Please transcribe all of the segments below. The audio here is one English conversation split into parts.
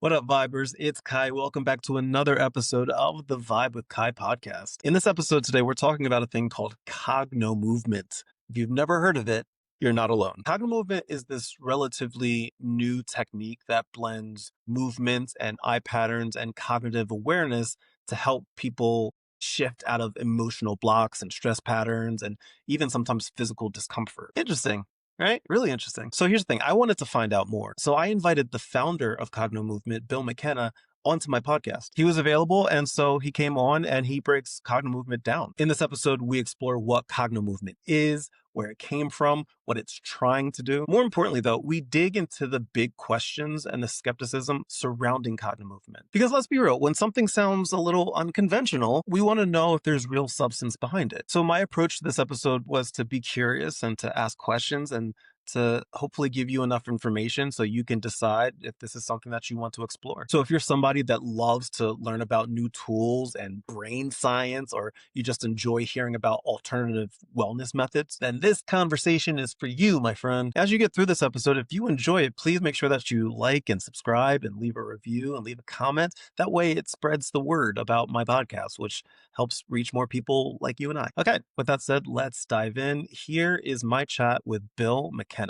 What up, Vibers? It's Kai. Welcome back to another episode of the Vibe with Kai podcast. In this episode today, we're talking about a thing called Cognomovement. If you've never heard of it, you're not alone. Cognomovement is this relatively new technique that blends movement and eye patterns and cognitive awareness to help people shift out of emotional blocks and stress patterns and even sometimes physical discomfort. Interesting. Right? Really interesting. So here's the thing. I wanted to find out more. So I invited the founder of Cognomovement, Bill McKenna, onto my podcast. He was available, and so he came on and he breaks Cognomovement down. In this episode, we explore what Cognomovement is, where it came from, what it's trying to do. More importantly, though, we dig into the big questions and the skepticism surrounding Cognomovement. Because let's be real, when something sounds a little unconventional, we want to know if there's real substance behind it. So my approach to this episode was to be curious and to ask questions and to hopefully give you enough information so you can decide if this is something that you want to explore. So if you're somebody that loves to learn about new tools and brain science, or you just enjoy hearing about alternative wellness methods, then this conversation is for you, my friend. As you get through this episode, if you enjoy it, please make sure that you like and subscribe and leave a review and leave a comment. That way it spreads the word about my podcast, which helps reach more people like you and I. Okay, with that said, let's dive in. Here is my chat with Bill McKenna.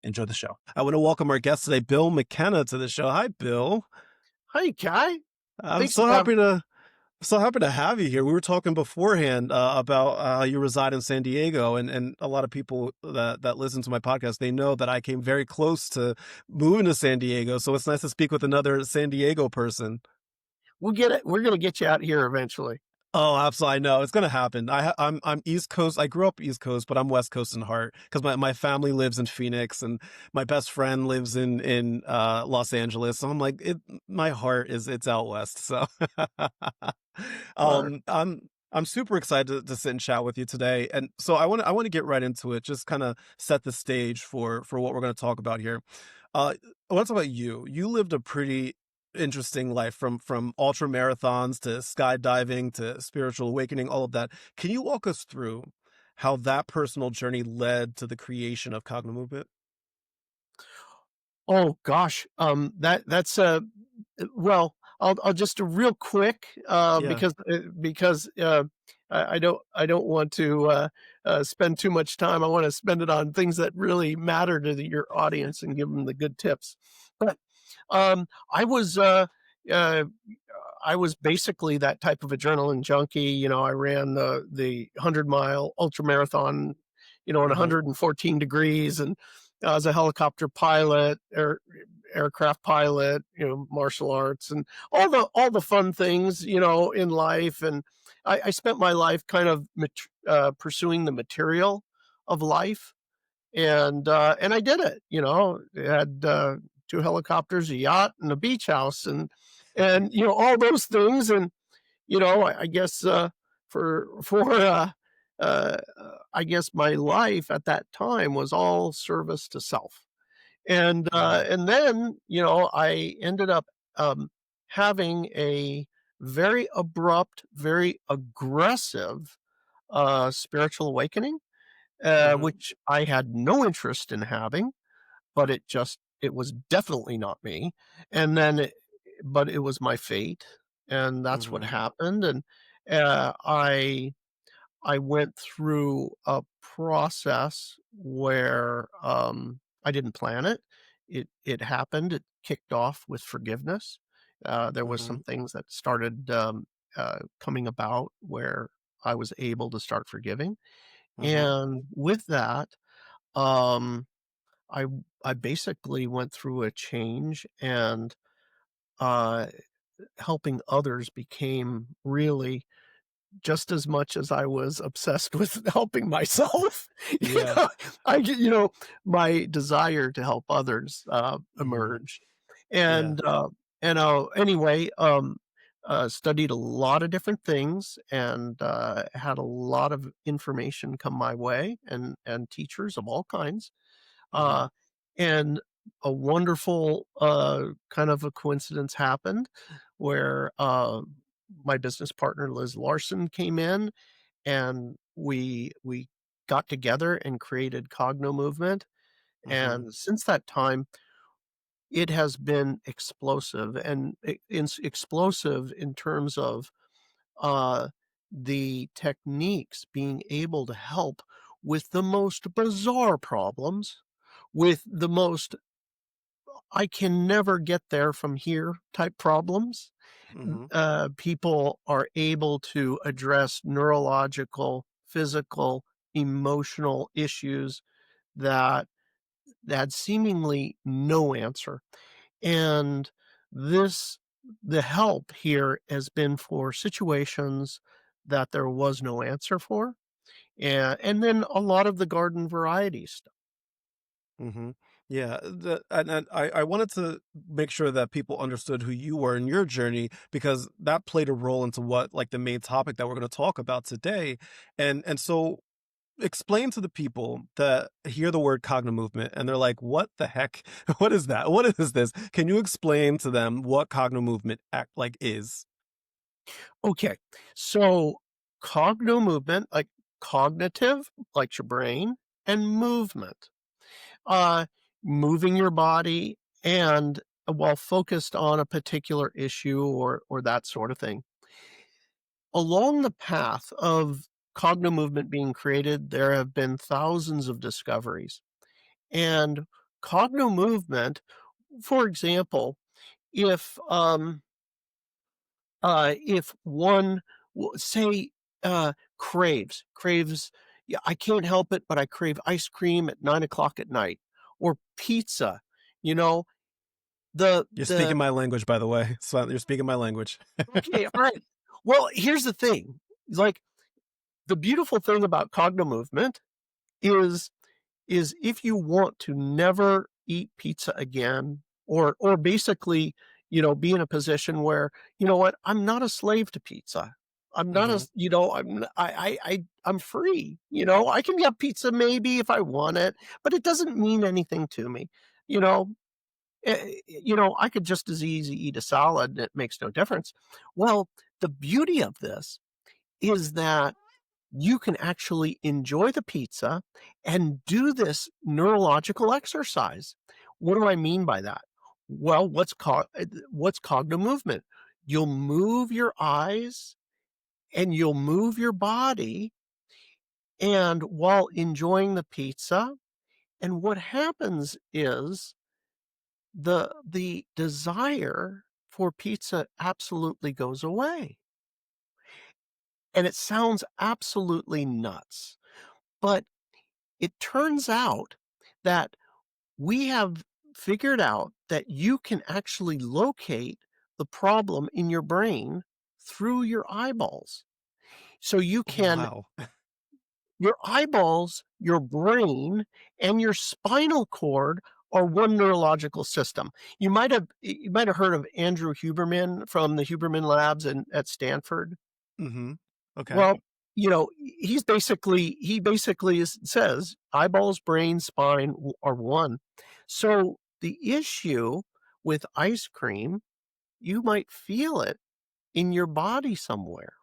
Enjoy the show. I want to welcome our guest today, Bill McKenna, to the show. Hi, Bill. Hi, Kai. I'm Thanks. so happy to have you here. We were talking beforehand about how you reside in San Diego, and a lot of people that listen to my podcast, they know that I came very close to moving to San Diego. So it's nice to speak with another San Diego person. We'll get it. We're going to get you out here eventually. Oh, absolutely. I know it's going to happen. I'm East Coast. I grew up East Coast, but I'm West Coast in heart because my family lives in Phoenix and my best friend lives in Los Angeles. So I'm like, my heart it's out West. So, Sure. I'm super excited to sit and chat with you today. And so I want to get right into it. Just kind of set the stage for what we're going to talk about here. I want to talk about you. You lived a pretty interesting life from ultra marathons to skydiving to spiritual awakening, all of that. Can you walk us through how that personal journey led to the creation of Cognomovement? Oh gosh. That's well, I'll just real quick Yeah. because I don't want to spend too much time. I want to spend it on things that really matter to your audience and give them the good tips. But um, I was uh, uh, I was basically that type of adrenaline junkie. I ran the 100-mile ultra marathon, in Hmm. 114 degrees, and I was a helicopter pilot, aircraft pilot, martial arts, and all the fun things, in life. And I spent my life kind of pursuing the material of life, and I did it. I had two helicopters, a yacht, and a beach house, and all those things. And I guess for I guess my life at that time was all service to self. And then I ended up having a very abrupt, very aggressive spiritual awakening, Hmm. which I had no interest in having, but it was definitely not me. And then, but it was my fate, and that's what Hmm. happened. And I went through a process where I didn't plan it. It happened. It kicked off with forgiveness. There was some Hmm. things that started coming about where I was able to start forgiving, Hmm. and with that, um, I I basically went through a change, and uh, helping others became really just as much as I was obsessed with helping myself. you Yeah. know, my desire to help others Hmm. emerged, Yeah. and anyway, studied a lot of different things, and had a lot of information come my way, and teachers of all kinds, Hmm. uh, and a wonderful kind of a coincidence happened where my business partner Liz Larson came in, and we got together and created Cogno Movement. Hmm. And since that time, it has been explosive, and it's explosive in terms of uh, the techniques being able to help with the most bizarre problems, with the most I can never get there from here type problems. Hmm. People are able to address neurological, physical, emotional issues that had seemingly no answer. And this the help here has been for situations that there was no answer for, and then a lot of the garden variety stuff. Hmm. Yeah, and I wanted to make sure that people understood who you were in your journey because that played a role into what like the main topic that we're going to talk about today. And so explain to the people that hear the word Cogno movement and they're like, what the heck? What is that? What is this? Can you explain to them what Cogno movement act like is? Okay, so movement, like cognitive, like your brain, and movement, uh, moving your body and while focused on a particular issue or that sort of thing. Along the path of movement being created, there have been thousands of discoveries. And movement, for example, if if one say craves, yeah, I can't help it, but I crave ice cream at 9 o'clock at night, or pizza, you know, You're the speaking my language, by the way. So you're speaking my language. okay, all right. Well, here's the thing. Like the beautiful thing about movement is if you want to never eat pizza again, or basically, be in a position where, you know what, I'm not a slave to pizza. I'm not Hmm. a, I'm free. I can get pizza maybe if I want it, but it doesn't mean anything to me. You know, I could just as easy eat a salad. And it makes no difference. Well, the beauty of this is that you can actually enjoy the pizza and do this neurological exercise. What do I mean by that? Well, what's cognitive movement? You'll move your eyes and you'll move your body and while enjoying the pizza, and what happens is the desire for pizza absolutely goes away. And it sounds absolutely nuts, but it turns out that we have figured out that you can actually locate the problem in your brain through your eyeballs. So you can Wow. your eyeballs, your brain, and your spinal cord are one neurological system. You might have heard of Andrew Huberman from the Huberman Labs at Stanford. Hmm. Okay. Well, he basically says eyeballs, brain, spine are one. So the issue with ice cream, you might feel it in your body somewhere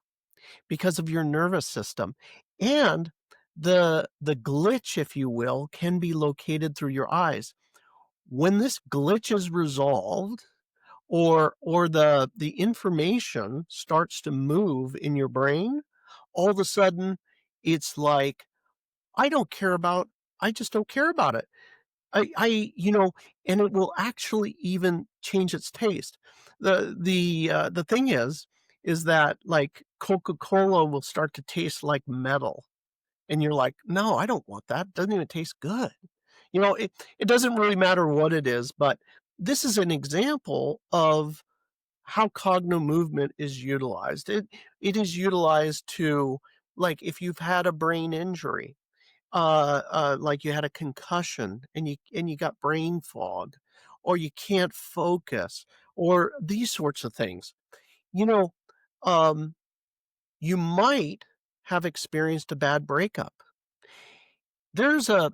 because of your nervous system. And the glitch, if you will, can be located through your eyes. When this glitch is resolved, or the information starts to move in your brain, all of a sudden it's like, I don't care about I just don't care about it. And it will actually even change its taste. The thing is that like Coca-Cola will start to taste like metal. And you're like, no, I don't want that. It doesn't even taste good. It doesn't really matter what it is, but this is an example of how cogno movement is utilized. It is utilized to, like, if you've had a brain injury, like you had a concussion and you got brain fog, or you can't focus, or these sorts of things. You know, um, you might have experienced a bad breakup. There is a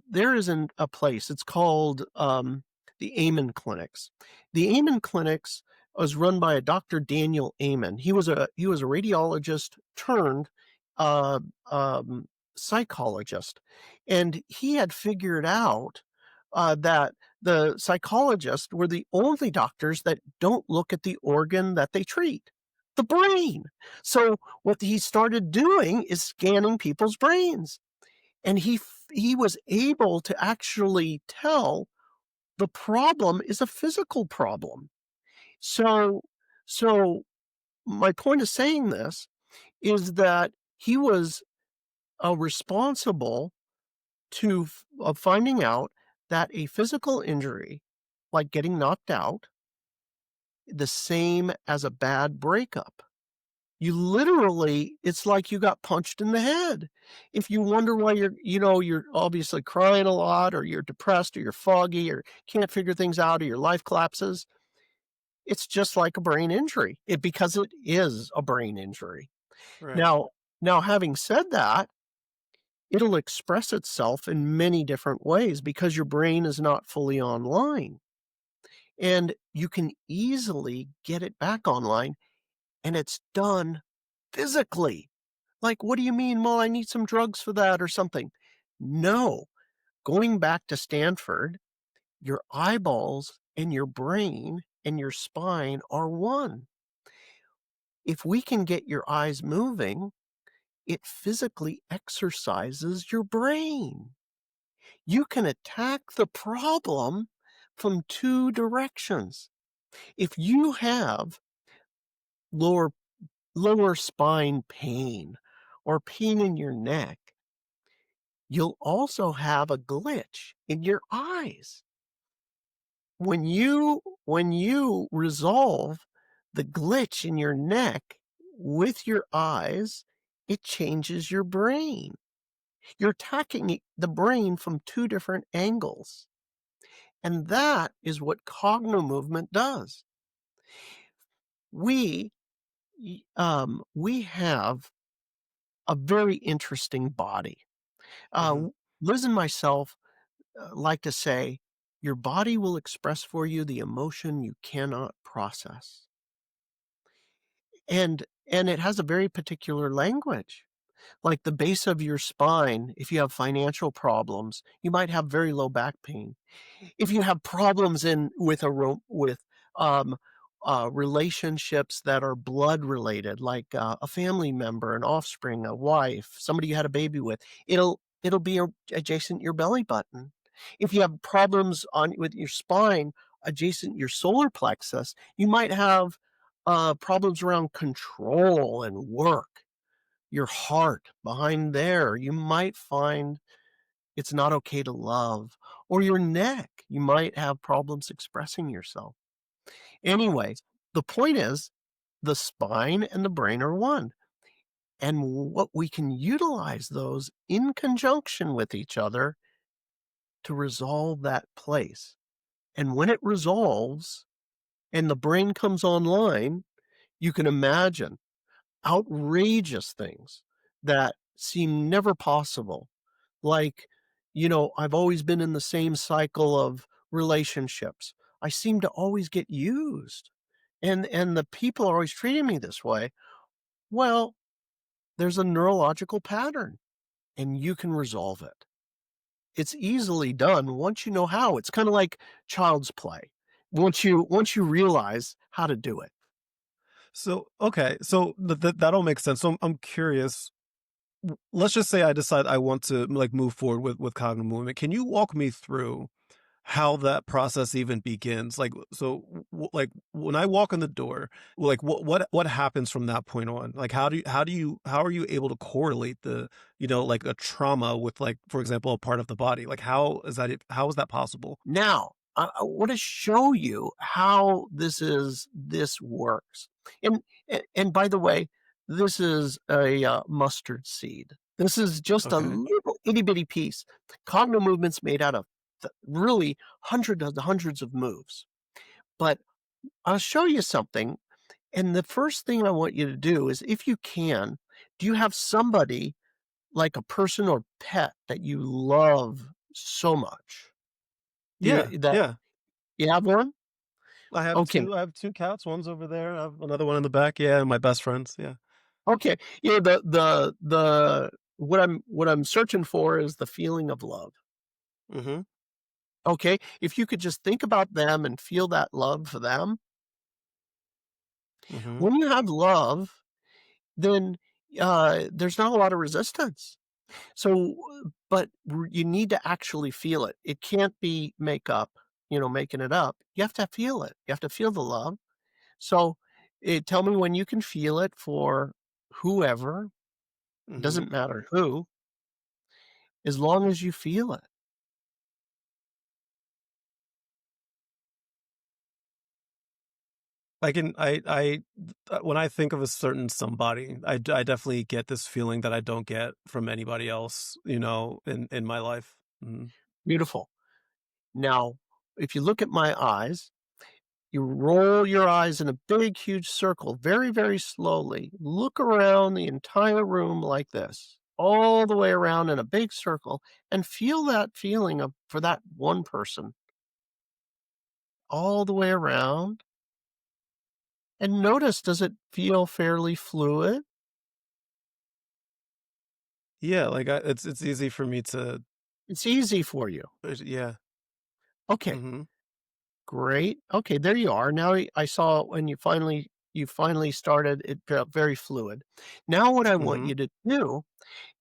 place, it's called, the Amen Clinics. The Amen Clinics was run by a Dr. Daniel Amen. He was a radiologist turned, uh, psychologist, and he had figured out, that the psychologists were the only doctors that don't look at the organ that they treat, the brain. So what he started doing is scanning people's brains, and he was able to actually tell the problem is a physical problem. So so my point of saying this is that he was, responsible of finding out that a physical injury, like getting knocked out, the same as a bad breakup. You literally it's like you got punched in the head. If you wonder why you're obviously crying a lot, or you're depressed, or you're foggy, or can't figure things out, or your life collapses, it's just like a brain injury, because it is a brain injury. Right. Now having said that, it'll express itself in many different ways because your brain is not fully online, and you can easily get it back online, and it's done physically. Like, "What do you mean?" "Well, I need some drugs for that or something." No. Going back to Stanford, your eyeballs and your brain and your spine are one. If we can get your eyes moving, it physically exercises your brain. You can attack the problem from 2 directions. If you have lower lower spine pain or pain in your neck, you'll also have a glitch in your eyes. When you resolve the glitch in your neck with your eyes, it changes your brain. You're attacking the brain from 2 different angles, and that is what Cognomovement does. We we have a very interesting body. Hmm. Liz and myself, like to say, "Your body will express for you the emotion you cannot process." And it has a very particular language. Like the base of your spine, if you have financial problems, you might have very low back pain. If you have problems in with a um, relationships that are blood related, like a family member, an offspring, a wife, somebody you had a baby with, it'll be adjacent your belly button. If you have problems on with your spine adjacent your solar plexus, you might have problems around control and work. Your heart behind there, you might find it's not okay to love, or your neck, you might have problems expressing yourself. Anyway, the point is the spine and the brain are one, and what we can utilize those in conjunction with each other to resolve that place. And when it resolves and the brain comes online, you can imagine outrageous things that seem never possible. Like, I've always been in the same cycle of relationships. I seem to always get used, and the people are always treating me this way. Well, there's a neurological pattern, and you can resolve it. It's easily done once you know how. It's kinda like child's play. Once you realize how to do it. So, okay, so that all makes sense. So I'm curious. Let's just say I decide I want to like move forward with cognitive movement. Can you walk me through how that process even begins? Like, so, like when I walk in the door, like what happens from that point on? Like, how are you able to correlate like a trauma with, like, for example, a part of the body? Like, how is that possible? Now, I wanna show you how this works. And by the way, this is a, mustard seed. This is just a Okay. little itty bitty piece. Cogno movement's made out of really hundreds of moves. But I'll show you something, and the first thing I want you to do is, if you can, do you have somebody, like a person or pet that you love so much? Yeah. That Yeah. you have one? Okay, I have two cats. One's over there. I have another one in the back. Yeah, and my best friends. Yeah. okay. The what I'm searching for is the feeling of love. Hmm. Okay? If you could just think about them and feel that love for them, Mhm. when you have love, then, there's not a lot of resistance. So, but you need to actually feel it. It can't be makeup, making it up. You have to feel it. You have to feel the love. So, tell me when you can feel it for whoever, Mhm. doesn't matter who, as long as you feel it. I can when I think of a certain somebody, I definitely get this feeling that I don't get from anybody else, in my life. Mhm. Beautiful. Now, if you look at my eyes, you roll your eyes in a big, huge circle very, very slowly. Look around the entire room like this, all the way around in a big circle, and feel that feeling of for that one person all the way around. And notice, does it feel fairly fluid? Yeah, like, it's easy for me to It's easy for you. yeah. Okay, Mhm. great. Okay, there you are. Now I saw when you finally started, it felt very fluid. Now what I want Mhm. you to do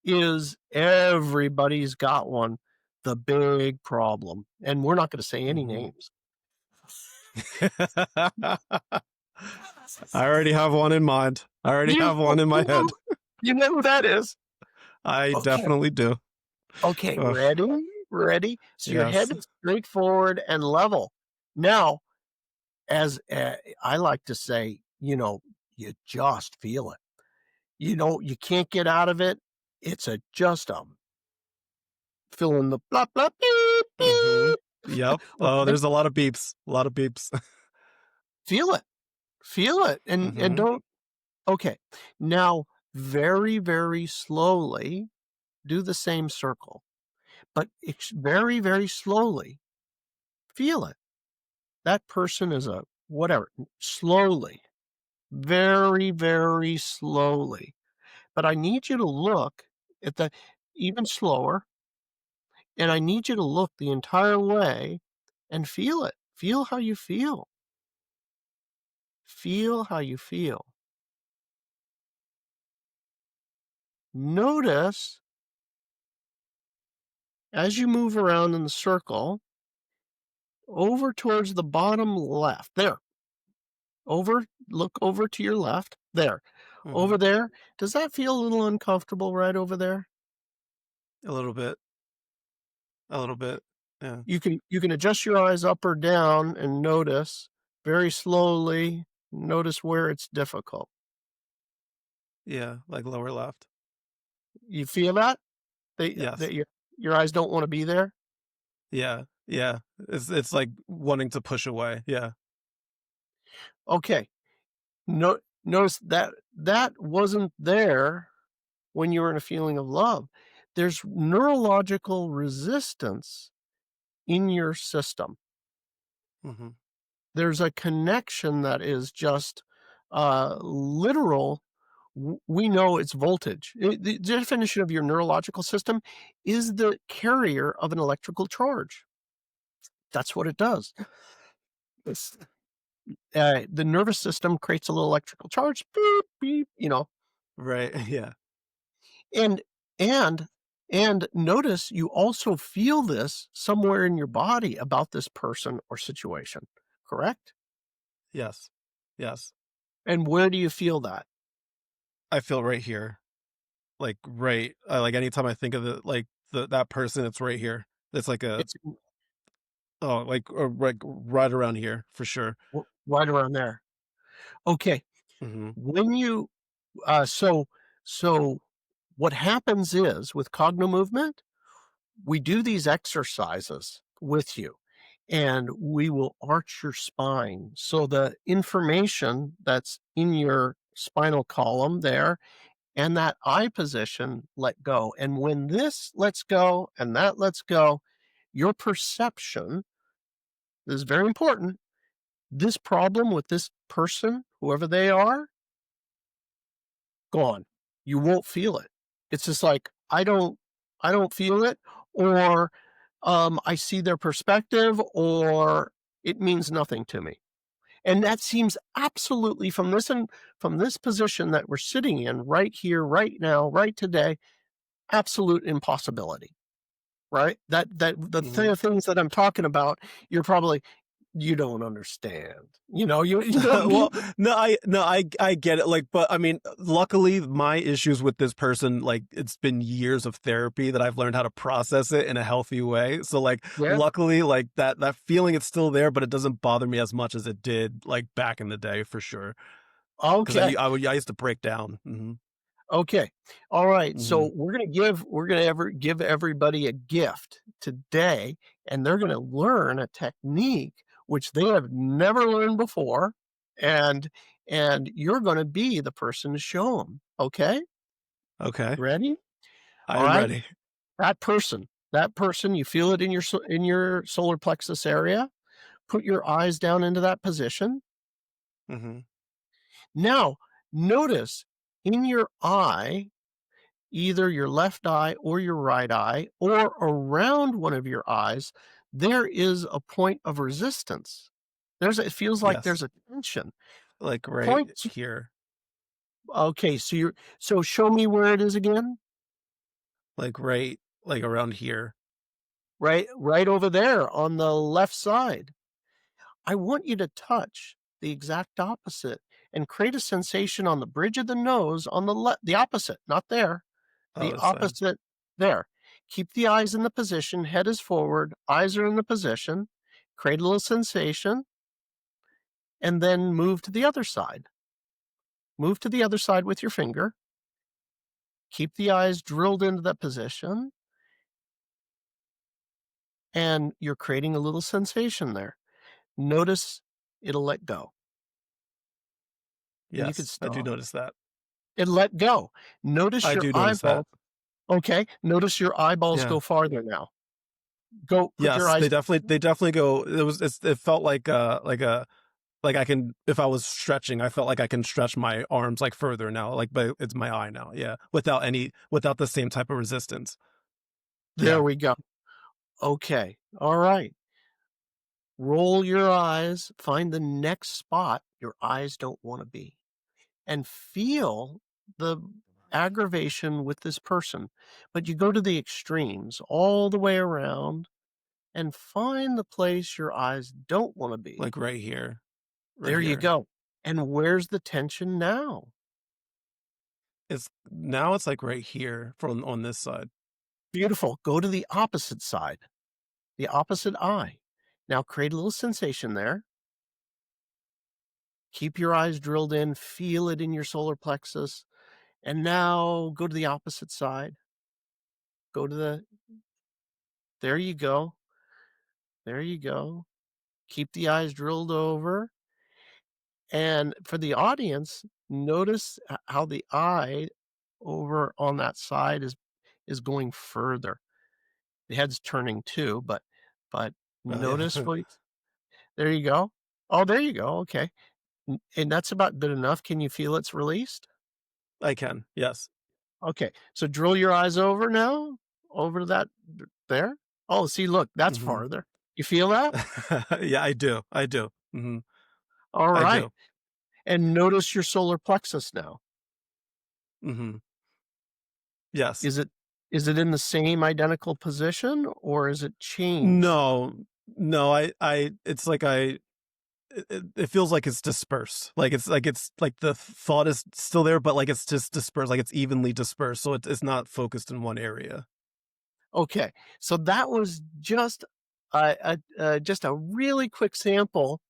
is everybody's got one, the big problem, and we're not gonna say any Mhm. names. I already have one in mind. I already You have one in my head. you know who that is. I Okay, definitely do. okay, Ugh, ready? Ready? So your yes. head is straightforward and level. Now, as, I like to say, you just feel it. You can't get out of it. It's just a fill in the blah, blah, beep, Mhm. beep. Yep. Oh, Okay? there's a lot of beeps. A lot of beeps. Feel it. Feel it, and Mhm. don't. Okay. Now, very, very slowly, do the same circle, but very, very slowly feel it. That person is a whatever. Slowly, very, very slowly. But I need you to look at the even slower, and I need you to look the entire way and feel it. Feel how you feel. Feel how you feel. Notice as you move around in the circle over towards the bottom left. There. Look over to your left. There. Over Mhm. there. Does that feel a little uncomfortable right over there? A little bit. A little bit. Yeah. You can adjust your eyes up or down and notice very slowly. Notice where it's difficult. Yeah, like lower left. You feel that? Yes. That your eyes don't want to be there? Yeah. Yeah. It's like wanting to push away. Yeah. Okay. Notice that wasn't there when you were in a feeling of love. There's neurological resistance in your system. Mhm. There's a connection that is just literal. We know it's voltage. The definition of your neurological system is the carrier of an electrical charge. That's what it does. It's, the nervous system creates a little electrical charge, beep, beep. Right. Yeah. And and and notice you also feel this somewhere in your body about this person or situation, correct? Yes. Yes. And where do you feel that? I feel right here. Like right like anytime I think of it like that person, it's right here. It's like a It's oh, like right around here for sure. right around there. Okay. Mhm. When you so so what happens is with Cogno movement, we do these exercises with you and we will arch your spine. So the information that's in your spinal column there and that eye position let go. And when this lets go and that lets go, your perception is very important. This problem with this person, whoever they are, gone. You won't feel it. It's just like I don't feel it, or I see their perspective, or it means nothing to me. And that seems absolutely from this position that we're sitting in right here, right now, right today, absolute impossibility, right? That Mhm. things that I'm talking about, you're probably you don't understand. You know what I mean? Well, no, I get it, like, but I mean, luckily, my issues with this person, like, it's been years of therapy that I've learned how to process it in a healthy way, so, like, Yeah. luckily, like, that feeling is still there, but it doesn't bother me as much as it did, like, back in the day for sure. 'Cause Okay. I used to break down. Mhm, Okay. All right. mhm. So we're gonna ever give everybody a gift today, and they're gonna learn a technique which they have never learned before, and you're gonna be the person to show them. Okay? Okay, Ready? I All am right. ready. That person, you feel it in in your solar plexus area. Put your eyes down into that position. Mhm. Now, notice in your eye, either your left eye or your right eye, or around one of your eyes, there is a point of resistance. It feels like Yes, there's a tension. like, right Point to, here, okay, so show me where it is again. like, right like, around here. Right over there on the left side. I want you to touch the exact opposite and create a sensation on the bridge of the nose on the opposite, not there, Oh, the this side. opposite there. Keep the eyes in the position, head is forward, eyes are in the position, create a little sensation, and then move to the other side. Move to the other side with your finger. Keep the eyes drilled into that position, and you're creating a little sensation there. Notice it'll let go, and you could Yes, I do stop. notice that. It let go. Notice I your do notice that. eyeballs. Okay, notice your eyeballs Yeah. go farther now. Go put your Yes, eyes. they definitely go it felt like I can if I was stretching, I felt like I can stretch my arms, like, further now, like, but it's my eye now, yeah, without the same type of resistance. There Yeah, we go. Okay, alright. Roll your eyes, find the next spot your eyes don't wanna be, and feel the aggravation with this person, but you go to the extremes all the way around and find the place your eyes don't wanna be. like, right here, right There you here. go. And where's the tension now? It's, like, right here from on this side. Beautiful. Go to the opposite side, the opposite eye. Now create a little sensation there. Keep your eyes drilled in, feel it in your solar plexus, and now go to the opposite side. Go to the there you go. There you go. Keep the eyes drilled over. And for the audience, notice how the eye over on that side is going further. The head's turning too, but Oh, yeah. notice what there you go. Oh, there you go. Okay. And that's about good enough. Can you feel it's released? I can, yes. Okay. So drill your eyes over now, over that there. Oh, see, look, that's Mhm. farther. You feel that? Yeah, I do. Mhm, All I right. do. And notice your solar plexus now. Mhm, yes. Is it is it in the same identical position or is it changed? No, no, I it's like it feels like it's dispersed. It's like the thought is still there, but, like, it's just dispersed, like, it's evenly dispersed, so it's not focused in one area. Okay. So that was just a really quick sample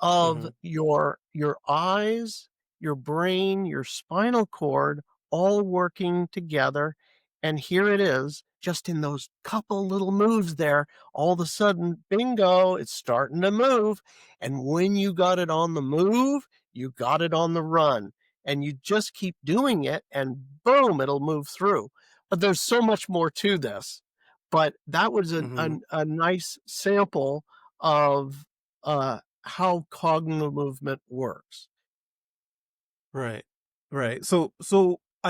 of Mhm. your eyes, your brain, your spinal cord all working together. And here it is, just in those couple little moves there, all of a sudden, bingo, it's starting to move. And when you got it on the move, you got it on the run. And you just keep doing it, and boom, it'll move through. But there's so much more to this. But that was Mhm. a nice sample of how cognitive movement works. Right. Right. So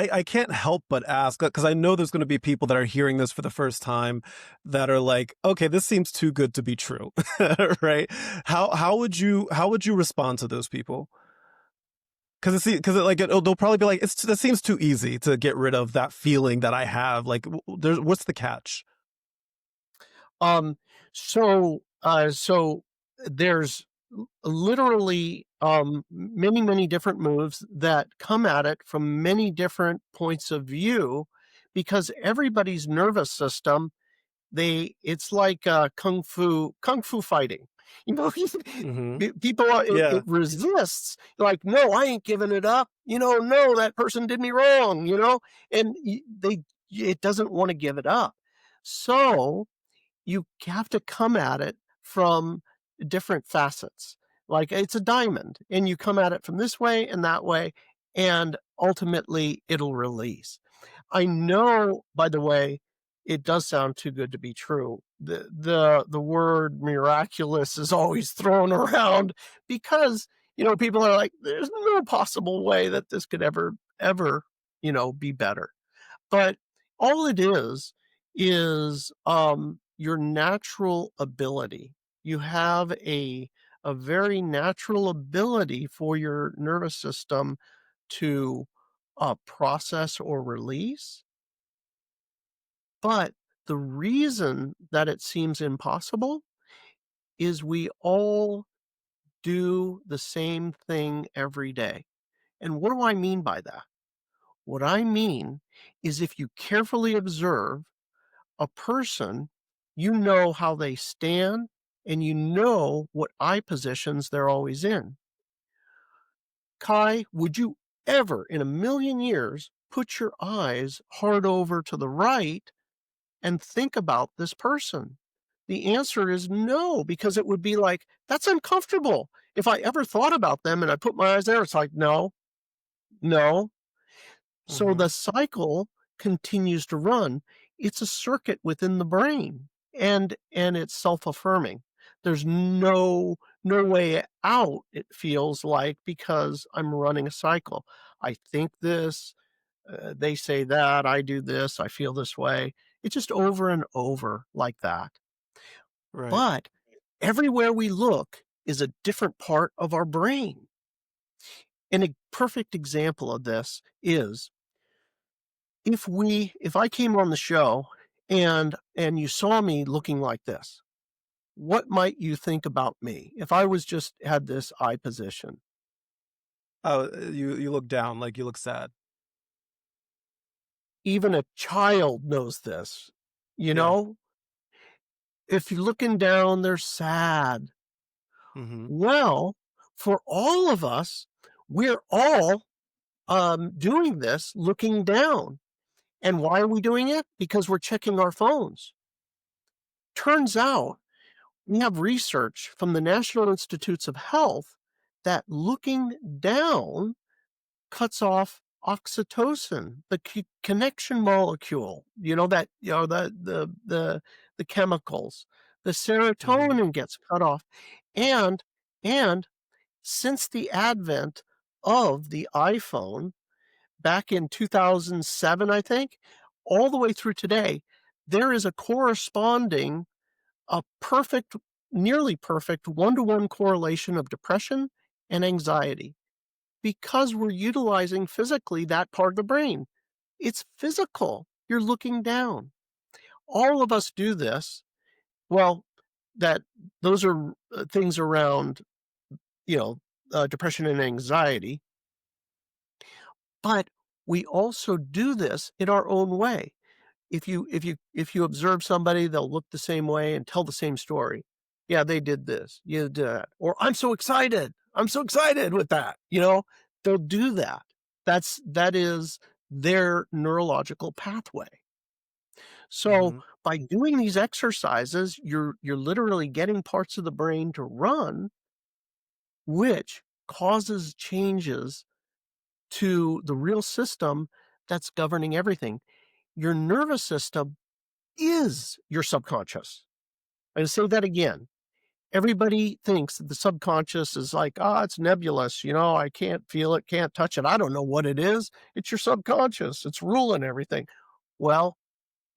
I can't help but ask because I know there's going to be people that are hearing this for the first time that are like, okay, this seems too good to be true, right? How would you respond to those people? Because they'll probably be like, that seems too easy to get rid of that feeling that I have. Like, there's what's the catch? Um, so there's literally many, many different moves that come at it from many different points of view because everybody's nervous system, it's like kung fu fighting. You know, Hmm. people are, it Yeah. resists like, no, I ain't giving it up. No, that person did me wrong, and it doesn't want to give it up. So you have to come at it from different facets. Like it's a diamond, and you come at it from this way and that way, and ultimately it'll release. I know, by the way, it does sound too good to be true. The word miraculous is always thrown around because people are like, there's no possible way that this could ever be better. But all it is your natural ability. You have a very natural ability for your nervous system to process or release. But the reason that it seems impossible is we all do the same thing every day. And what do I mean by that? What I mean is if you carefully observe a person, you know how they stand and you know what eye positions they're always in. Kai, would you ever in a million years put your eyes hard over to the right and think about this person? The answer is no, because it would be like, that's uncomfortable. If I ever thought about them and I put my eyes there, it's like, no, no. So Hmm. the cycle continues to run. It's a circuit within the brain and it's self-affirming. There's no way out, it feels like, because I'm running a cycle. I think this, they say that, I do this, I feel this way. It's just over and over like that. Right. But everywhere we look is a different part of our brain. And a perfect example of this is if I came on the show and you saw me looking like this, what might you think about me if I was just had this eye position? Oh, you look down, like you look sad. Even a child knows this, you Yeah. know? If you're looking down, they're sad. Hmm. Well, for all of us, we're all doing this looking down. And why are we doing it? Because we're checking our phones. Turns out we have research from the National Institutes of Health that looking down cuts off oxytocin, the connection molecule, the chemicals. The Hmm. serotonin gets cut off. And and since the advent of the iPhone back in 2007, I think, all the way through today, there is a corresponding a perfect, nearly perfect one-to-one correlation of depression and anxiety because we're utilizing physically that part of the brain. It's physical. You're looking down. All of us do this. Well, that those are things around, depression and anxiety, but we also do this in our own way. If you observe somebody, they'll look the same way and tell the same story. Yeah, they did this. You did that. Or I'm so excited. I'm so excited with that. They'll do that. That is their neurological pathway. So Hmm. by doing these exercises, you're literally getting parts of the brain to run, which causes changes to the real system that's governing everything. Your nervous system is your subconscious. I'm going to say that again. everybody thinks that the subconscious is like, "Ah, it's nebulous, I can't feel it, can't touch it. I don't know what it is. It's your subconscious. It's ruling everything." Well,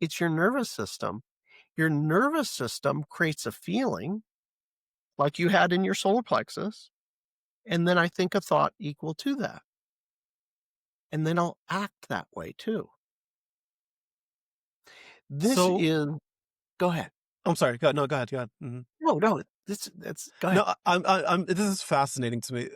it's your nervous system. Your nervous system creates a feeling like you had in your solar plexus, and then I think a thought equal to that, and then I'll act that way too. This So is Go ahead. I'm sorry. Go ahead. Mhm. No, no, that's go ahead. No, I'm this is fascinating to me.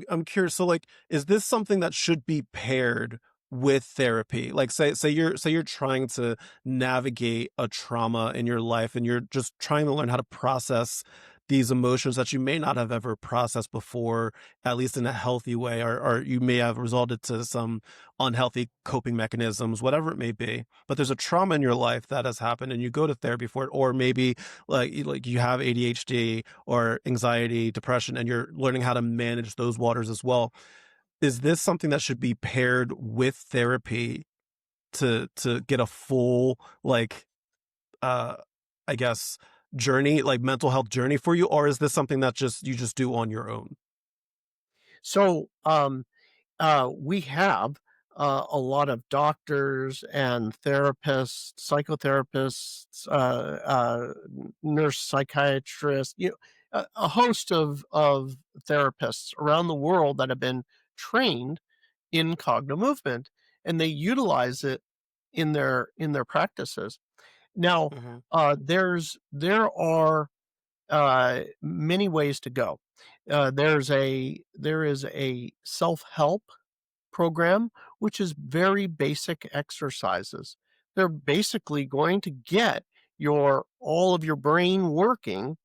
I'm curious. So, like, is this something that should be paired with therapy? Like, say you're trying to navigate a trauma in your life, and you're just trying to learn how to process these emotions that you may not have ever processed before, at least in a healthy way, or you may have resorted to some unhealthy coping mechanisms, whatever it may be. But there's a trauma in your life that has happened, and you go to therapy for it, or maybe like you have ADHD or anxiety, depression, and you're learning how to manage those waters as well. Is this something that should be paired with therapy to get a full uh I guess journey, like mental health journey for you, or is this something that just you just do on your own? So, we have a lot of doctors and therapists, psychotherapists, nurse psychiatrists, a host of therapists around the world that have been trained in Cogno movement, and they utilize it in their practices. Now, Mhm, there are many ways to go. There is a self help program, which is very basic exercises. They're basically going to get your all of your brain working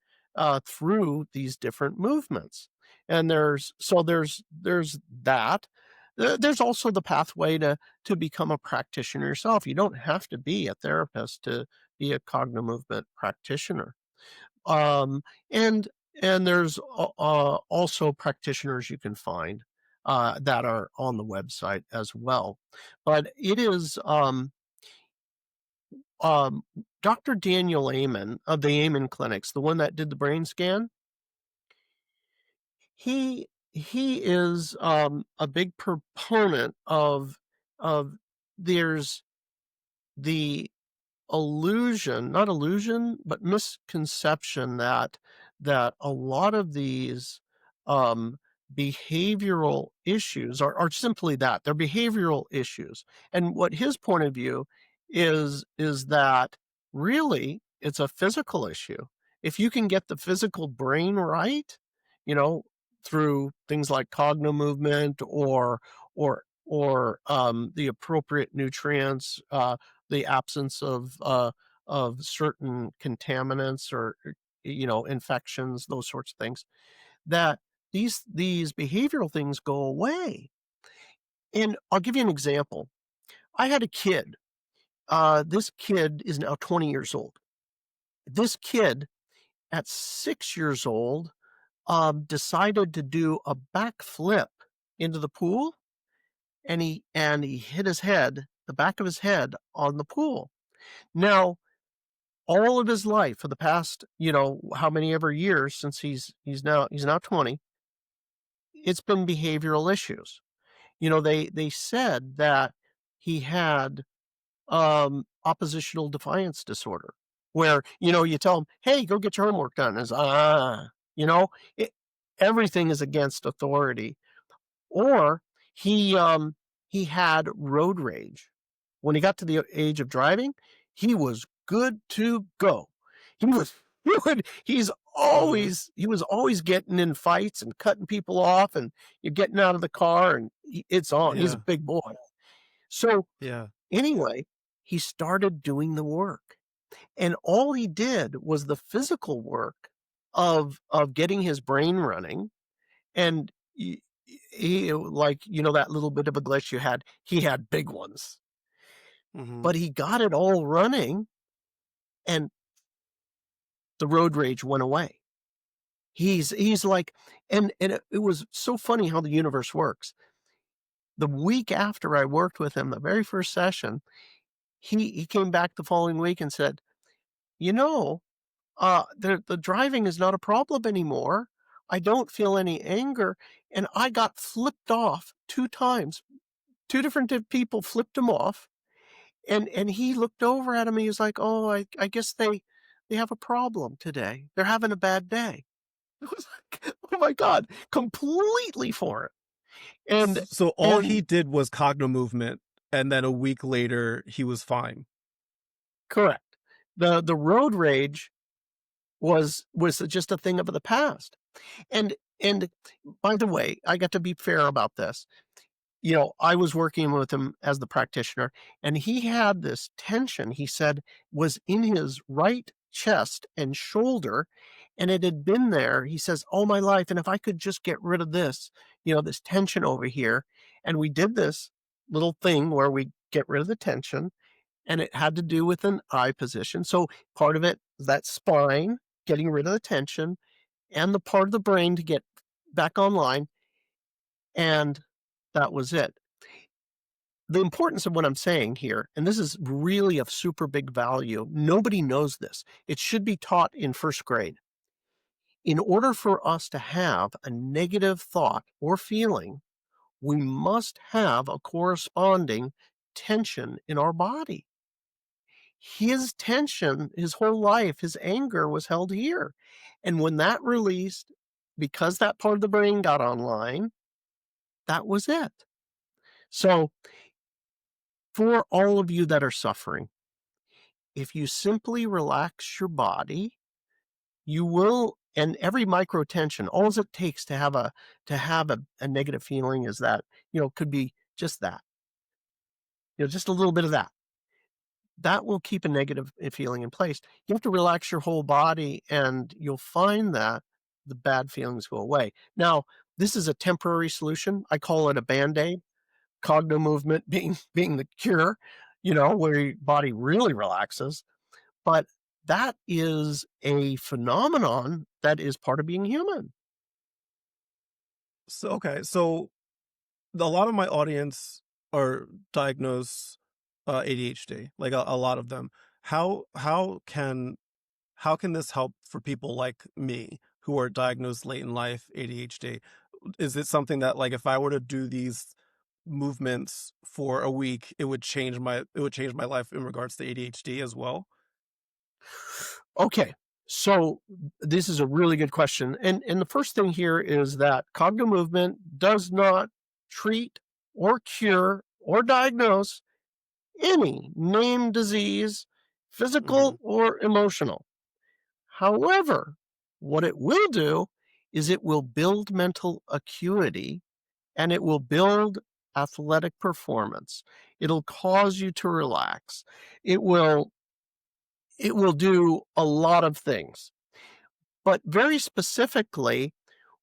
through these different movements. And there's that. There's also the pathway to become a practitioner yourself. You don't have to be a therapist to be a cognitive movement practitioner. Um, and and there's also practitioners you can find that are on the website as well. But it is um, Dr. Daniel Amen of the Amen Clinics, the one that did the brain scan. He is a big proponent of there's the not illusion, but misconception that a lot of these um, behavioral issues are simply that they're behavioral issues. And what his point of view is that really it's a physical issue. If you can get the physical brain right, you know, through things like cogno movement or the appropriate nutrients, the absence of certain contaminants or infections, those sorts of things, that these behavioral things go away. And I'll give you an example. I had a kid. This kid is now 20 years old. This kid at 6 years old decided to do a backflip into the pool, and he hit the back of his head on the pool. Now, all of his life for the past, how many ever years since he's now 20, it's been behavioral issues. They said that he had oppositional defiance disorder, where, you tell him, "Hey, go get your homework done." It's you know, it, everything is against authority. Or he had road rage. When he got to the age of driving, he was good to go. He was mhm. he was always getting in fights and cutting people off, and you're getting out of the car and it's on. He's a Yeah, big boy. So yeah. anyway, he started doing the work. And all he did was the physical work of getting his brain running, and he like, that little bit of a glitch you had, he had big ones. Mhm. But he got it all running, and the road rage went away. He's like, and it was so funny how the universe works. The week after I worked with him, the very first session, he came back the following week and said, "You know, the driving is not a problem anymore. I don't feel any anger." And I got flipped off 2 times. 2 different people flipped him off, and he looked over at him, he was like, "Oh, I guess they have a problem today. They're having a bad day." It was like, "Oh my god," completely foreign. And So all he and did was Cogno movement, and then a week later he was fine. correct. The road rage was just a thing of the past. And by the way, I got to be fair about this. I was working with him as the practitioner, and he had this tension, he said, was in his right chest and shoulder, and it had been there, he says, all my life. And if I could just get rid of this, this tension over here. And we did this little thing where we get rid of the tension, and it had to do with an eye position. So part of it, that spine, getting rid of the tension, and the part of the brain to get back online. And that was it. The importance of what I'm saying here, and this is really of super big value, nobody knows this. It should be taught in first grade. In order for us to have a negative thought or feeling, we must have a corresponding tension in our body. His tension, his whole life, his anger was held here. And when that released, because that part of the brain got online, that was it. So, for all of you that are suffering, if you simply relax your body, you will, and every micro tension, all it takes to have a negative feeling is that, could be just that, just a little bit of that. That will keep a negative feeling in place. You have to relax your whole body, and you'll find that the bad feelings go away. Now, this is a temporary solution. I call it a Band-Aid. Cogno movement being the cure, where your body really relaxes. But that is a phenomenon that is part of being human. So okay, so a lot of my audience are diagnosed ADHD, like a lot of them. How how can how can this help for people like me who are diagnosed late in life ADHD? Is it something that like if I were to do these movements for a week, it would change my life in regards to ADHD as well? Okay, so this is a really good question. And the first thing here is that cognitive movement does not treat or cure or diagnose any named disease, Mhm. physical or emotional. However, what it will do is it will build mental acuity, and it will build athletic performance. It'll cause you to relax. It will it will do a lot of things. But very specifically,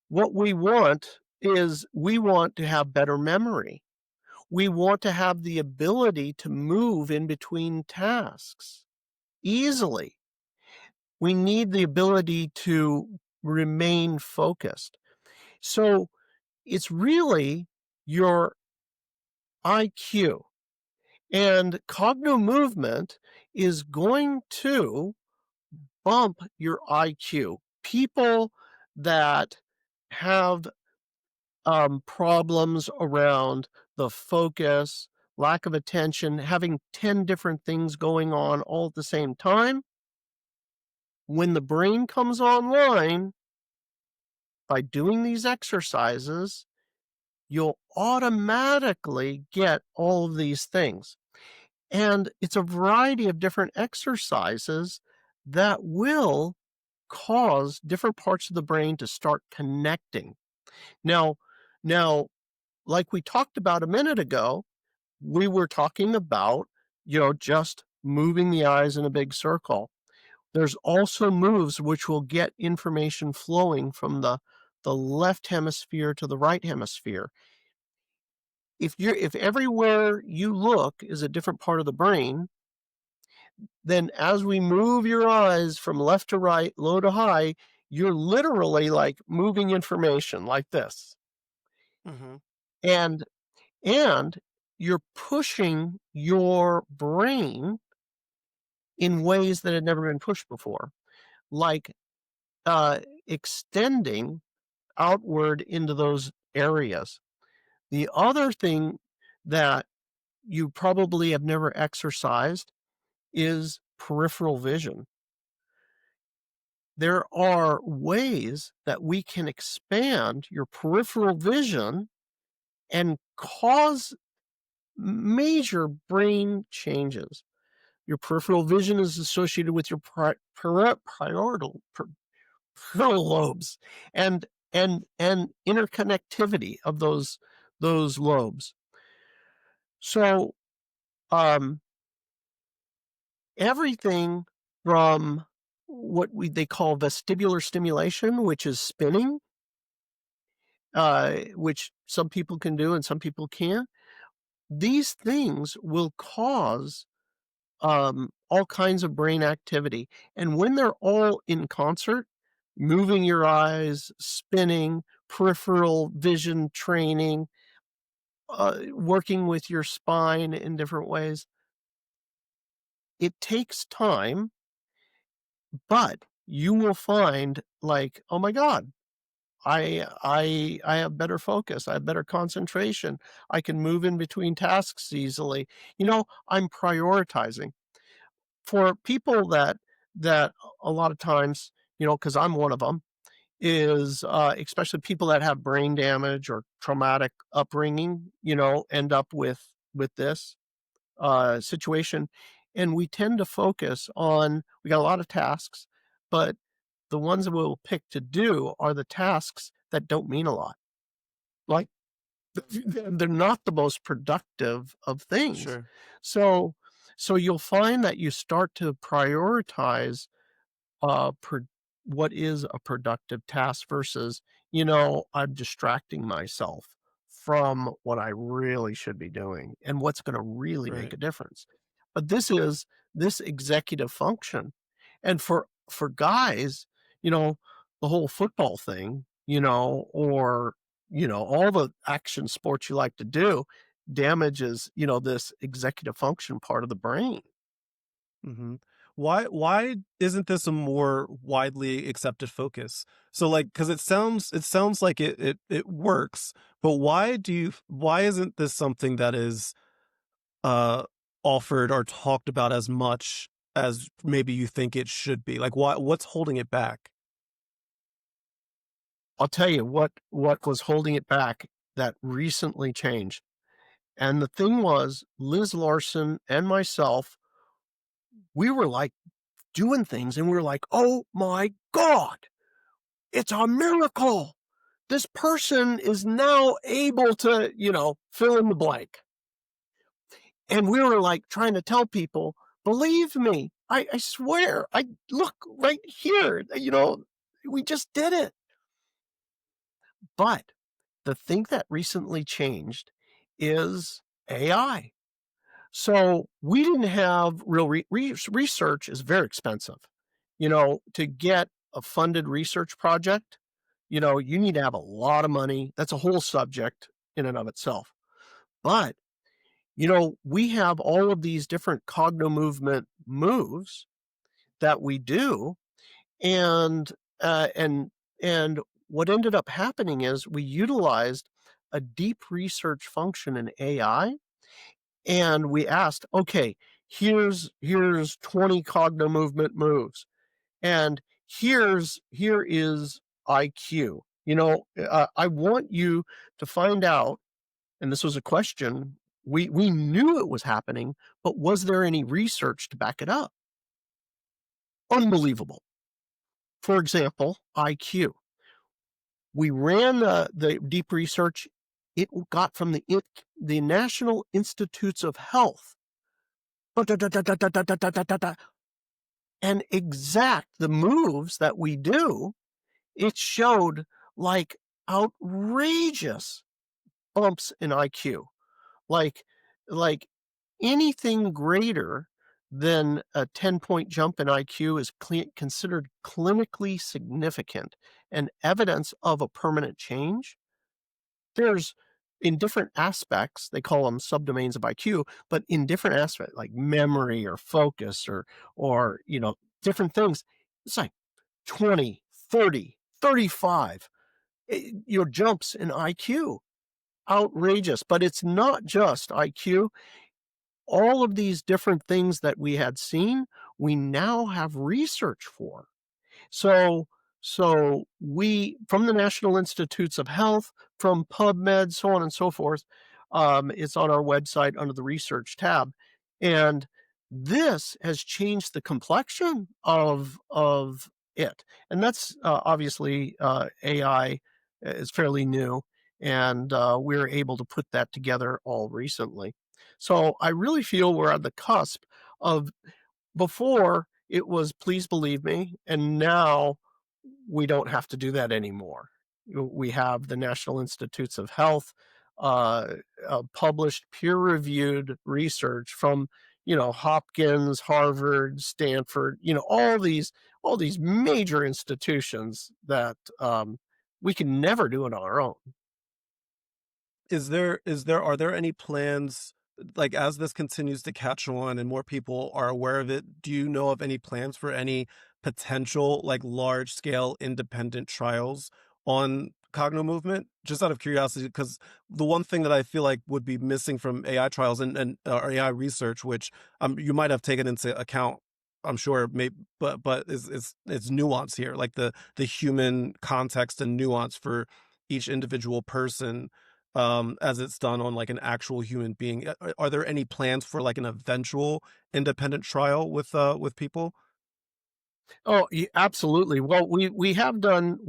what we want is we want to have better memory. We want to have the ability to move in between tasks easily. We need the ability to remain focused. So it's really your IQ. And cognitive movement is going to bump your IQ. People that have problems around the focus, lack of attention, having 10 different things going on all at the same time, when the brain comes online by doing these exercises, you'll automatically get all of these things. And it's a variety of different exercises that will cause different parts of the brain to start connecting. Now, now, like we talked about a minute ago, we were talking about, just moving the eyes in a big circle. There's also moves which will get information flowing from the left hemisphere to the right hemisphere. If everywhere you look is a different part of the brain, then as we move your eyes from left to right, low to high, you're literally like moving information like this. Mhm. And and you're pushing your brain in ways that had never been pushed before. like extending outward into those areas. The other thing that you probably have never exercised is peripheral vision. There are ways that we can expand your peripheral vision and cause major brain changes. Your peripheral vision is associated with your parietal lobes and and interconnectivity of those lobes. So um, everything from what they call vestibular stimulation, which is spinning, which some people can do and some people can't. These things will cause all kinds of brain activity. And when they're all in concert, moving your eyes, spinning, peripheral vision training, working with your spine in different ways, it takes time, but you will find like, oh my God, I have better focus. I have better concentration. I can move in between tasks easily. I'm prioritizing. For people that a lot of times, because I'm one of them, is especially people that have brain damage or traumatic upbringing, end up with this situation, and we tend to focus on. We got a lot of tasks, but the ones that we'll pick to do are the tasks that don't mean a lot. Like they're not the most productive of things. Sure. So so you'll find that you start to prioritize pro what is a productive task versus, I'm distracting myself from what I really should be doing and what's gonna really make Right. a difference. But this is this executive function. And for guys, the whole football thing, or, all the action sports you like to do damages, this executive function part of the brain. Mhm. Why isn't this a more widely accepted focus? So, like, because it sounds like it works, but why isn't this something that is, uh, offered or talked about as much as maybe you think it should be? Like, what's holding it back? I'll tell you what was holding it back that recently changed. And the thing was, Liz Larson and myself, we were like doing things and we were like, oh my God, it's a miracle. This person is now able to, fill in the blank. And we were like trying to tell people, believe me, I swear, I look right here, we just did it. But the thing that recently changed is AI. So we didn't have real research is very expensive. To get a funded research project, you need to have a lot of money. That's a whole subject in and of itself. But, we have all of these different Cogno movement moves that we do. And, uh, and, and what ended up happening is we utilized a deep research function in AI and we asked, okay, here's 20 Cogno movement moves, and here is IQ. I want you to find out, and this was a question. We knew it was happening, but was there any research to back it up? Unbelievable. For example, IQ. We ran the deep research. It got from the National Institutes of Health and exact the moves that we do, it showed like outrageous bumps in IQ. Like like anything greater than a 10-point jump in IQ is considered clinically significant and evidence of a permanent change. There's in different aspects, they call them subdomains of IQ, but in different aspects like memory or focus or different things. It's like 20, 30, 35, jumps in IQ. Outrageous. But it's not just IQ. All of these different things that we had seen, we now have research for. So so we from the National Institutes of Health, from PubMed, so on and so forth, it's on our website under the research tab, and this has changed the complexion of it, and that's, obviously, AI is fairly new, and, we're able to put that together all recently. So I really feel we're on the cusp of before, it was, "Please believe me," and now we don't have to do that anymore. We have the National Institutes of Health, published peer-reviewed research from, Hopkins, Harvard, Stanford, all these major institutions that, we can never do it on our own. Are there any plans, like, as this continues to catch on and more people are aware of it, do you know of any plans for any potential, like, large scale independent trials on Cogno movement? Just out of curiosity, because the one thing that I feel like would be missing from AI trials or AI research, which you might have taken into account, I'm sure, but is nuance here, like the human context and nuance for each individual person, as it's done on like an actual human being. Are there any plans for like an eventual independent trial with people? Oh, absolutely. Well, we have done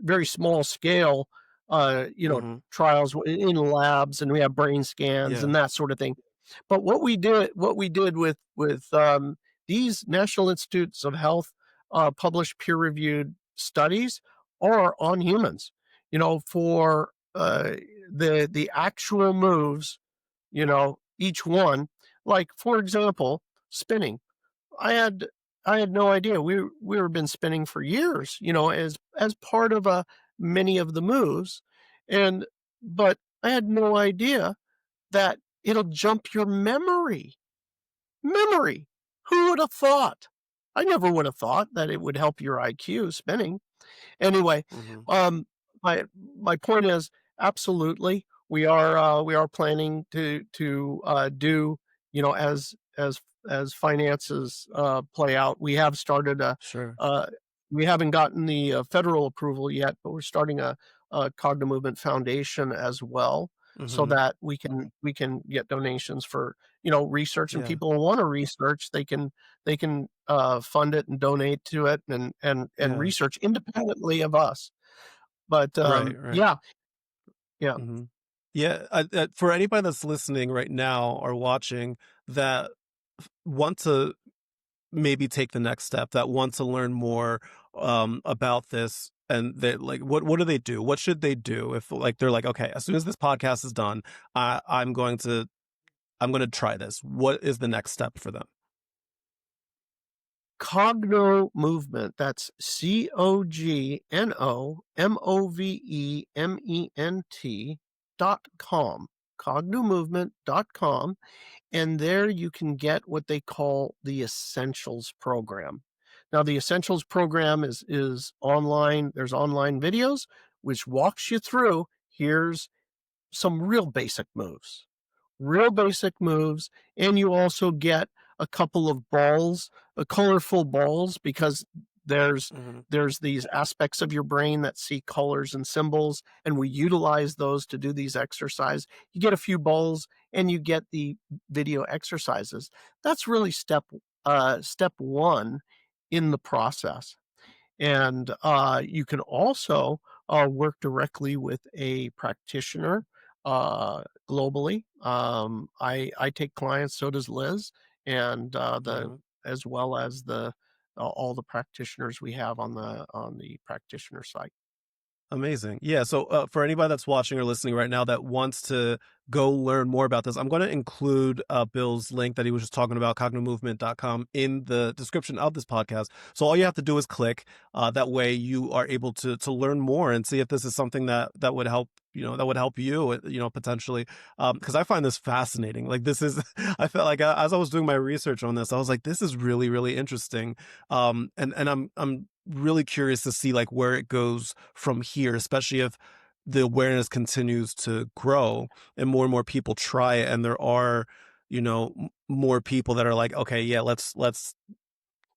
very small scale, Hmm. trials in labs, and we have brain scans Yeah. and that sort of thing. But what we did with these National Institutes of Health published peer reviewed studies are on humans. For the actual moves, each one, like for example, spinning. I had I had no idea. We were been spinning for years, as part of many of the moves, and but I had no idea that it'll jump your memory. Memory. Who would have thought? I never would have thought that it would help your IQ spinning. Anyway, Hmm. um, my my point is, absolutely, we are planning to do, as finances, play out. We have started Sure. uh, we haven't gotten the, federal approval yet, but we're starting a Cogno Movement Foundation as well, so Hmm. that we can get donations for, research, and Yeah. people who wanna research, they can fund it and donate to it and Yeah. research independently of us. But, Right. Right. yeah, yeah. Hmm. Yeah. For anybody that's listening right now or watching that want to maybe take the next step, that want to learn more about this, and they like, what do they do? What should they do if like they're like, okay, as soon as this podcast is done, I'm going to try this. What is the next step for them? Cogno Movement, that's Cognomovement.com, cognomovement.com, and there you can get what they call the Essentials program. Now, the Essentials program is online. There's online videos which walks you through, here's some real basic moves, and you also get a couple of balls, colorful balls, because there's Hmm. there's these aspects of your brain that see colors and symbols, and we utilize those to do these exercises. You get a few balls, and you get the video exercises. That's really step one in the process. And you can also work directly with a practitioner globally. I take clients, so does Liz, and the Hmm. as well as the all the practitioners we have on the practitioner site. Amazing. Yeah. So, for anybody that's watching or listening right now that wants to go learn more about this, I'm going to include Bill's link that he was just talking about, cognomovement.com, in the description of this podcast. So all you have to do is click. That way, you are able to learn more and see if this is something that would help. That would help you. Potentially, because I find this fascinating. Like, this is, I felt like, as I was doing my research on this, I was like, this is really, really interesting. And I'm really curious to see like where it goes from here, especially if the awareness continues to grow and more people try it, and there are, more people that are like, okay, yeah, let's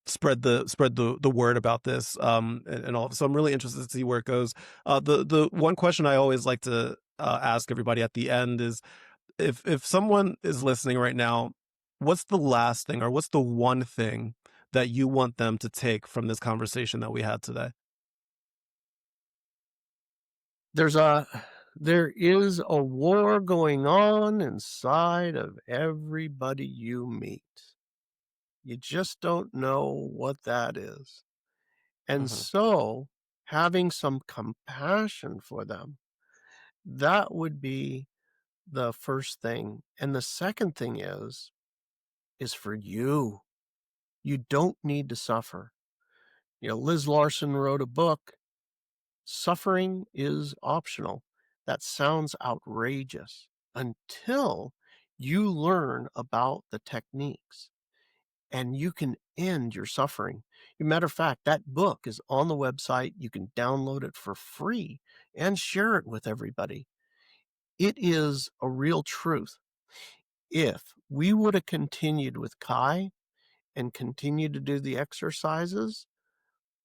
spread the word about this, and all. So I'm really interested to see where it goes. The one question I always like to ask everybody at the end is, if someone is listening right now, what's the last thing or what's the one thing that you want them to take from this conversation that we had today? There's a there is a war going on inside of everybody you meet. You just don't know what that is. And Hmm. so, having some compassion for them, that would be the first thing. And the second thing is for you. You don't need to suffer. Liz Larson wrote a book, Suffering is Optional. That sounds outrageous until you learn about the techniques and you can end your suffering. As a matter of fact, that book is on the website. You can download it for free and share it with everybody. It is a real truth. If we would have continued with Kai and continued to do the exercises,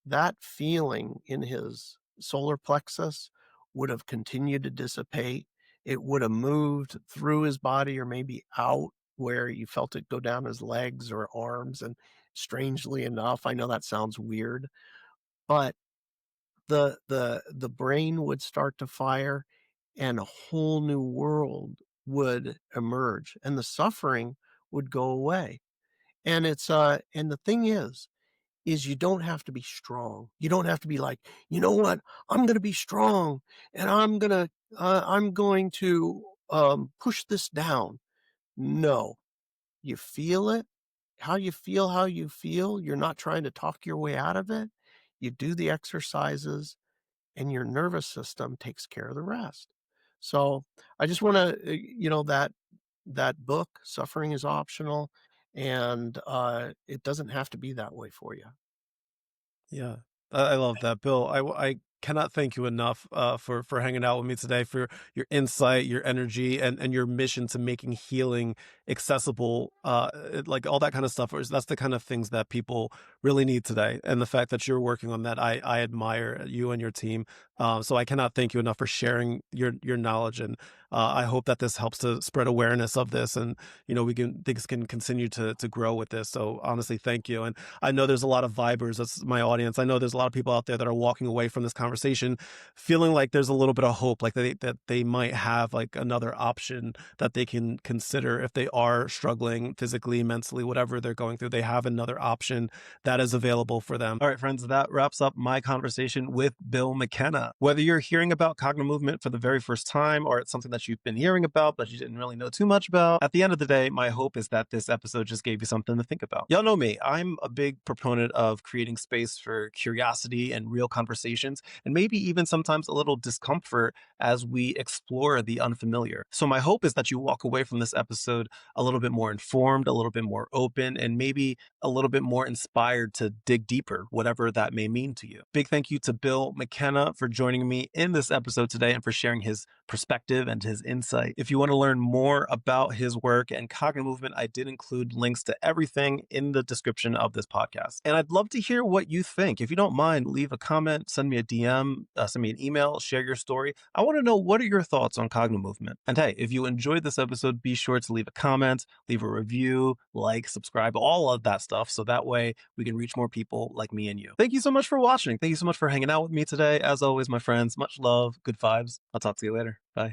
that feeling in his solar plexus would have continued to dissipate. It would have moved through his body or maybe out where you felt it go down his legs or arms. And strangely enough, I know that sounds weird, but the brain would start to fire and a whole new world would emerge and the suffering would go away. And the thing is you don't have to be strong. You don't have to be like, "You know what? I'm gonna be strong, and I'm going to push this down." No. You feel it, how you feel, you're not trying to talk your way out of it. You do the exercises, and your nervous system takes care of the rest. So, I just wanna, that book, Suffering is Optional, and, it doesn't have to be that way for you. Yeah, I love that, Bill. I cannot thank you enough for hanging out with me today, for your insight, your energy, and your mission to making healing accessible. Like all that kind of stuff. That's the kind of things that people really need today, and the fact that you're working on that, I admire you and your team. So I cannot thank you enough for sharing your knowledge, and I hope that this helps to spread awareness of this, and things can continue to grow with this. So honestly, thank you. And I know there's a lot of vibers. That's my audience. I know there's a lot of people out there that are walking away from this conversation feeling like there's a little bit of hope, like that they might have like another option that they can consider if they are struggling physically, mentally, whatever they're going through. They have another option that is available for them. All right, friends, that wraps up my conversation with Bill McKenna. Whether you're hearing about Cogno Movement for the very first time or it's something that you've been hearing about but you didn't really know too much about, at the end of the day, my hope is that this episode just gave you something to think about. Y'all know me. I'm a big proponent of creating space for curiosity and real conversations, and maybe even sometimes a little discomfort as we explore the unfamiliar. So my hope is that you walk away from this episode a little bit more informed, a little bit more open, and maybe a little bit more inspired to dig deeper, whatever that may mean to you. Big thank you to Bill McKenna for joining me in this episode today and for sharing his perspective and his insight. If you want to learn more about his work and Cognitive Movement, I did include links to everything in the description of this podcast. And I'd love to hear what you think. If you don't mind, leave a comment, send me a DM, send me an email, share your story. I want to know, what are your thoughts on Cognitive Movement? And hey, if you enjoyed this episode, be sure to leave a comment, leave a review, like, subscribe, all of that stuff. So that way we can reach more people like me and you. Thank you so much for watching. Thank you so much for hanging out with me today. As always, my friends, much love, good vibes. I'll talk to you later. Bye.